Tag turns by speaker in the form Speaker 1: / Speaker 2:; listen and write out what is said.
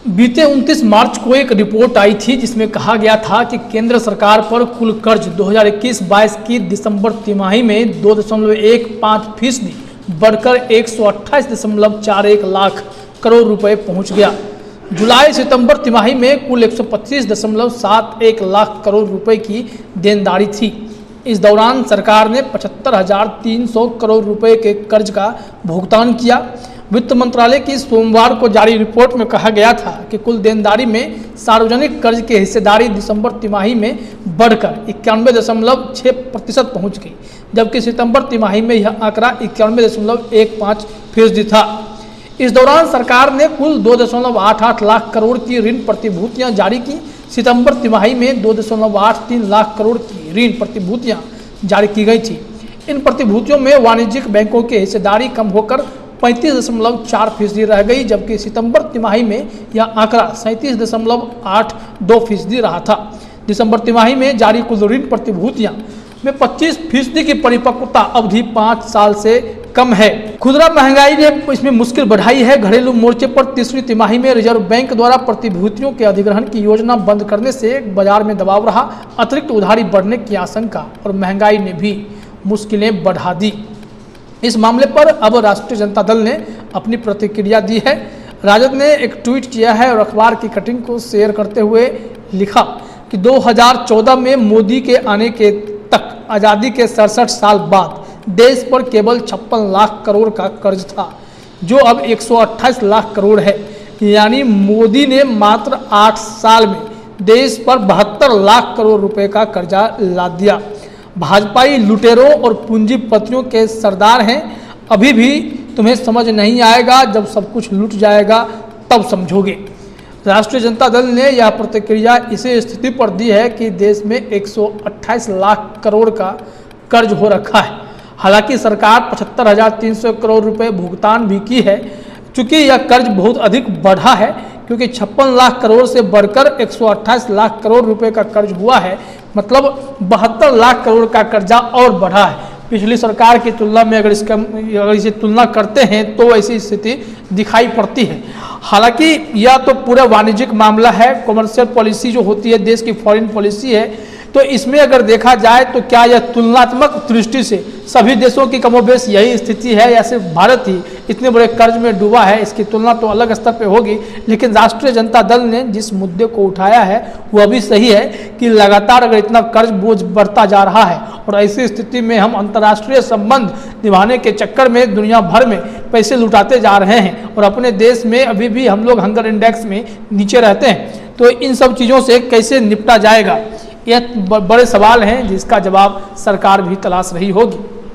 Speaker 1: बीते 29 मार्च को एक रिपोर्ट आई थी जिसमें कहा गया था कि केंद्र सरकार पर कुल कर्ज 2021-22 की दिसंबर तिमाही में 2.15% बढ़कर 128.41 लाख करोड़ रुपए पहुंच गया। जुलाई सितंबर तिमाही में कुल 125.71 लाख करोड़ रुपए की देनदारी थी। इस दौरान सरकार ने 75,300 करोड़ रुपए के कर्ज का भुगतान किया। वित्त मंत्रालय की सोमवार को जारी रिपोर्ट में कहा गया था कि कुल देनदारी में सार्वजनिक कर्ज की हिस्सेदारी दिसंबर तिमाही में बढ़कर 91.6% पहुंच गई, जबकि सितंबर तिमाही में यह आंकड़ा 91.15% था। इस दौरान सरकार ने कुल 2.88 लाख करोड़ की ऋण प्रतिभूतियां जारी की। सितंबर तिमाही में 2.83 लाख करोड़ की ऋण प्रतिभूतियां जारी की गई थी। इन प्रतिभूतियों में वाणिज्यिक बैंकों की हिस्सेदारी कम होकर 35.4% रह गई, जबकि सितंबर तिमाही में यह आंकड़ा 37.82% रहा था। दिसंबर तिमाही में जारी कुल ऋण प्रतिभूतियां में 25% की परिपक्वता अवधि 5 साल से कम है। खुदरा महंगाई ने इसमें मुश्किल बढ़ाई है। घरेलू मोर्चे पर तीसरी तिमाही में रिजर्व बैंक द्वारा प्रतिभूतियों के अधिग्रहण की योजना बंद करने से बाजार में दबाव रहा। अतिरिक्त उधारी बढ़ने की आशंका और महंगाई ने भी मुश्किलें बढ़ा दी। इस मामले पर अब राष्ट्रीय जनता दल ने अपनी प्रतिक्रिया दी है। राजद ने एक ट्वीट किया है और अखबार की कटिंग को शेयर करते हुए लिखा कि 2014 में मोदी के आने के तक आज़ादी के 67 साल बाद देश पर केवल 56 लाख करोड़ का कर्ज था, जो अब 128 लाख करोड़ है। यानी मोदी ने मात्र 8 साल में देश पर 72 लाख करोड़ रुपए का कर्जा लाद दिया। भाजपाई लुटेरों और पूंजीपतियों के सरदार हैं। अभी भी तुम्हें समझ नहीं आएगा, जब सब कुछ लूट जाएगा तब समझोगे। राष्ट्रीय जनता दल ने यह प्रतिक्रिया इसी स्थिति पर दी है कि देश में 128 लाख करोड़ का कर्ज हो रखा है। हालांकि सरकार 75,300 करोड़ रुपए भुगतान भी की है। चूंकि यह कर्ज बहुत अधिक बढ़ा है, क्योंकि 56 लाख करोड़ से बढ़कर 128 लाख करोड़ रुपए का कर्ज हुआ है, मतलब 72 लाख करोड़ का कर्जा और बढ़ा है। पिछली सरकार की तुलना में अगर इसे तुलना करते हैं तो ऐसी स्थिति दिखाई पड़ती है। हालांकि यह तो पूरा वाणिज्यिक मामला है, कमर्शियल पॉलिसी जो होती है, देश की फॉरेन पॉलिसी है, तो इसमें अगर देखा जाए तो क्या यह तुलनात्मक दृष्टि से सभी देशों की कमोबेश यही स्थिति है या सिर्फ भारत ही इतने बड़े कर्ज में डूबा है? इसकी तुलना तो अलग स्तर पे होगी। लेकिन राष्ट्रीय जनता दल ने जिस मुद्दे को उठाया है वह भी सही है कि लगातार अगर इतना कर्ज बोझ बढ़ता जा रहा है और ऐसी स्थिति में हम अंतर्राष्ट्रीय संबंध निभाने के चक्कर में दुनिया भर में पैसे लुटाते जा रहे हैं और अपने देश में अभी भी हम लोग हंगर इंडेक्स में नीचे रहते हैं, तो इन सब चीज़ों से कैसे निपटा जाएगा, यह बड़े सवाल हैं जिसका जवाब सरकार भी तलाश रही होगी।